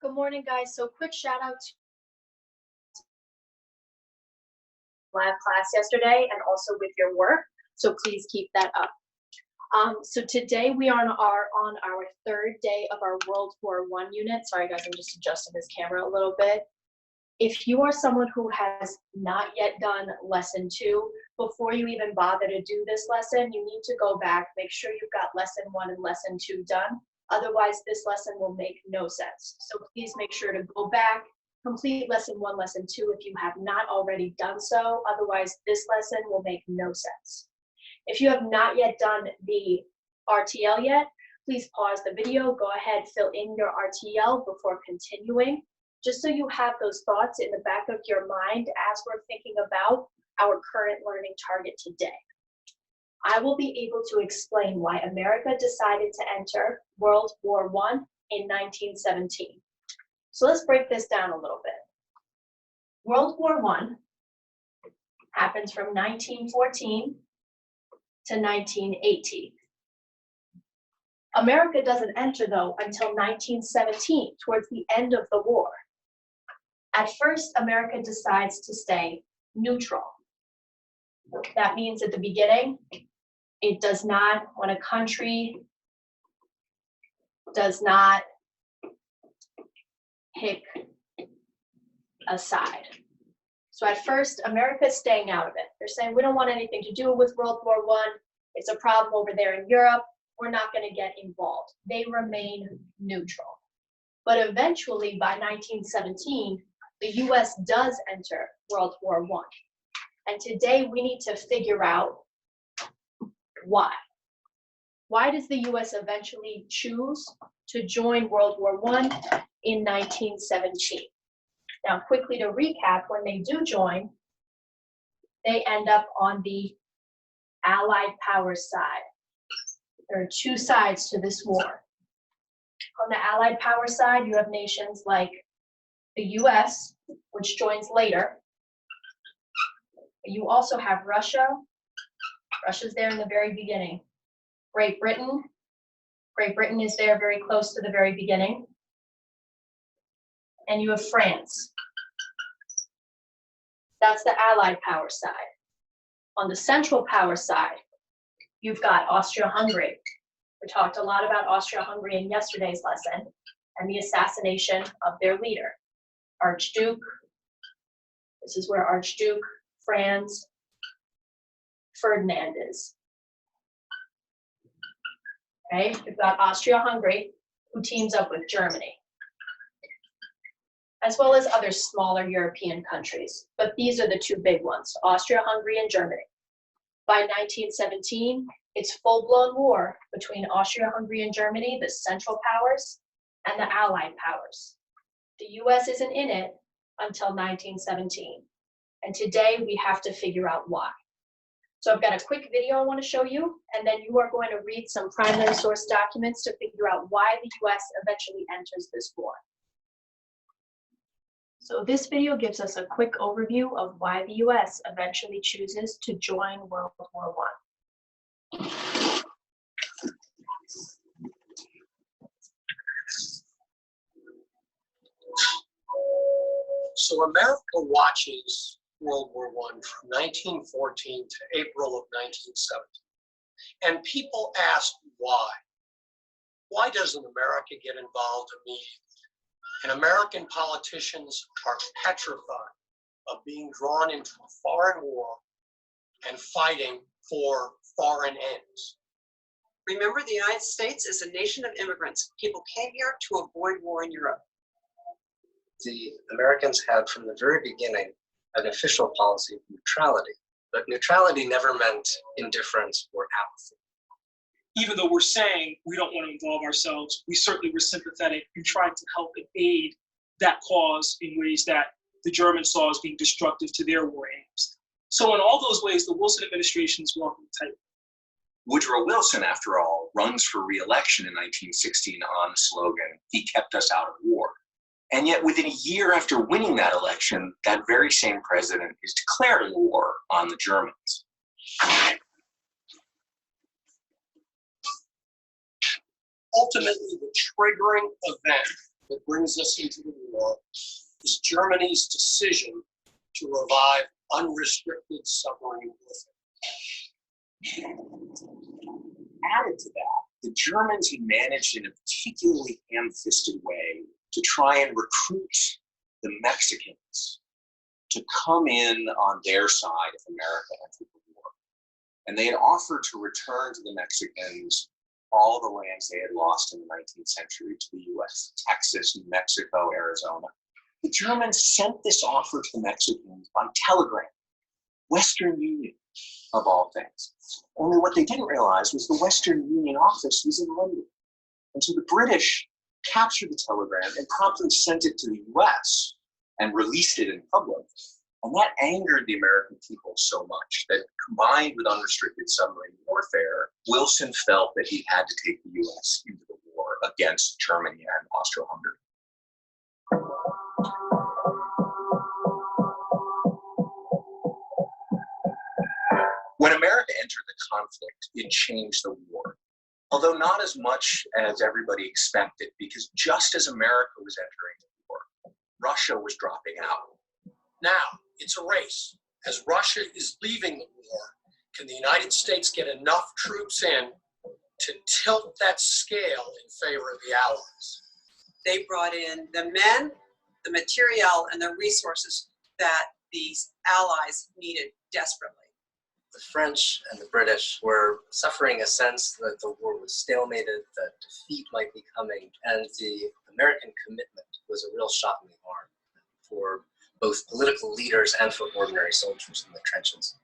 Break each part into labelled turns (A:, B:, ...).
A: Good morning, guys. So quick shout out to lab class yesterday and also with your work. So please keep that up. So today we are on our third day of our World War I unit. Sorry guys, I'm just adjusting this camera a little bit. If you are someone who has not yet done lesson 2, before you even bother to do this lesson, you need to go back, make sure you've got lesson 1 and lesson 2 done. Otherwise, this lesson will make no sense. So please make sure to go back, complete lesson 1, lesson 2 if you have not already done so. Otherwise, this lesson will make no sense. If you have not yet done the RTL yet, please pause the video, go ahead, fill in your RTL before continuing, just so you have those thoughts in the back of your mind as we're thinking about our current learning target today. I will be able to explain why America decided to enter World War I in 1917. So let's break this down a little bit. World War I happens from 1914 to 1918. America doesn't enter, though, until 1917, towards the end of the war. At first, America decides to stay neutral. That means at the beginning, it does not, when a country does not pick a side. So at first, America's staying out of it. They're saying, we don't want anything to do with World War I. It's a problem over there in Europe. We're not going to get involved. They remain neutral. But eventually, by 1917, the US does enter World War I. And today, we need to figure out why. Why does the US eventually choose to join World War I in 1917? Now, quickly to recap, when they do join, they end up on the Allied powers side. There are 2 sides to this war. On the Allied power side, you have nations like the US, which joins later. You also have Russia. Russia's there in the very beginning. Great Britain. Great Britain is there very close to the very beginning. And you have France. That's the Allied power side. On the Central power side, you've got Austria-Hungary. We talked a lot about Austria-Hungary in yesterday's lesson and the assassination of their leader, Archduke. This is where Archduke Franz Ferdinand is. Okay, we've got Austria-Hungary, who teams up with Germany, as well as other smaller European countries. But these are the 2 big ones, Austria-Hungary and Germany. By 1917, it's full-blown war between Austria-Hungary and Germany, the Central powers, and the Allied powers. The US isn't in it until 1917. And today we have to figure out why. So I've got a quick video I want to show you, and then you are going to read some primary source documents to figure out why the US eventually enters this war. So this video gives us a quick overview of why the US eventually chooses to join World War I.
B: So America watches World War I from 1914 to April of 1917. And people ask why. Why doesn't America get involved immediately? And American politicians are petrified of being drawn into a foreign war and fighting for foreign ends.
C: Remember, the United States is a nation of immigrants. People came here to avoid war in Europe.
D: The Americans had from the very beginning an official policy of neutrality, but neutrality never meant indifference or apathy.
E: Even though we're saying we don't want to involve ourselves, we certainly were sympathetic and trying to help and aid that cause in ways that the Germans saw as being destructive to their war aims. So in all those ways, the Wilson administration is walking the tightrope.
F: Woodrow Wilson, after all, runs for re-election in 1916 on the slogan, "He kept us out of war." And yet within a year after winning that election, that very same president is declaring war on the Germans.
B: Ultimately, the triggering event that that brings us into the war is Germany's decision to revive unrestricted submarine warfare.
F: Added to that, the Germans had managed in a particularly ham-fisted way to try and recruit the Mexicans to come in on their side if America entered the war. And they had offered to return to the Mexicans all the lands they had lost in the 19th century to the US, Texas, New Mexico, Arizona. The Germans sent this offer to the Mexicans on telegram, Western Union of all things. Only what they didn't realize was the Western Union office was in London. And so the British captured the telegram and promptly sent it to the US and released it in public. And that angered the American people so much that, combined with unrestricted submarine warfare, Wilson felt that he had to take the US into the war against Germany and Austro-Hungary. When America entered the conflict, it changed the war, although not as much as everybody expected, because just as America was entering the war, Russia was dropping out.
B: Now, it's a race. As Russia is leaving the war, can the United States get enough troops in to tilt that scale in favor of the Allies?
C: They brought in the men, the materiel, and the resources that these allies needed desperately.
D: The French and the British were suffering a sense that the war was stalemated, that defeat might be coming, and the American commitment was a real shot in the arm for both political leaders and for ordinary soldiers in the trenches.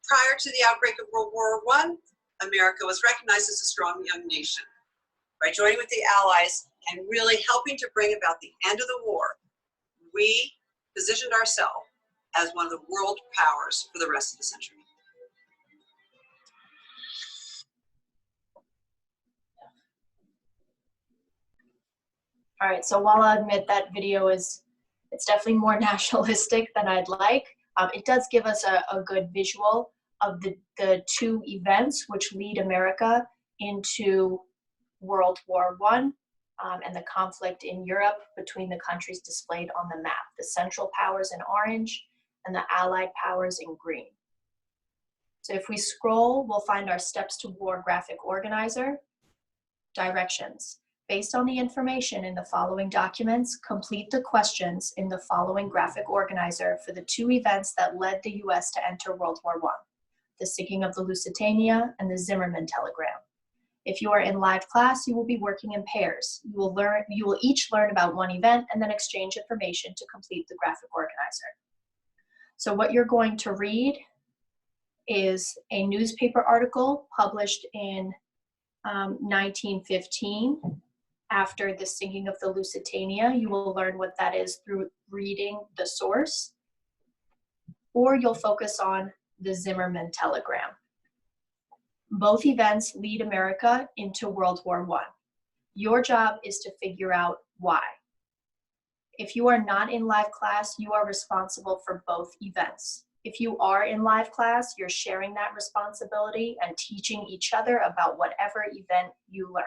C: Prior to the outbreak of World War I, America was recognized as a strong young nation. By joining with the Allies and really helping to bring about the end of the war, we positioned ourselves as one of the world powers for the rest of the century.
A: All right, so while I admit that video it's definitely more nationalistic than I'd like, it does give us a good visual of the two events which lead America into World War I and the conflict in Europe between the countries displayed on the map, the Central Powers in orange and the Allied powers in green. So if we scroll, we'll find our Steps to War graphic organizer, directions. Based on the information in the following documents, complete the questions in the following graphic organizer for the two events that led the US to enter World War I, the sinking of the Lusitania and the Zimmermann telegram. If you are in live class, you will be working in pairs. You will each learn about one event and then exchange information to complete the graphic organizer. So what you're going to read is a newspaper article published in 1915. After the sinking of the Lusitania, you will learn what that is through reading the source, or you'll focus on the Zimmermann telegram. Both events lead America into World War I. Your job is to figure out why. If you are not in live class, you are responsible for both events. If you are in live class, you're sharing that responsibility and teaching each other about whatever event you learn.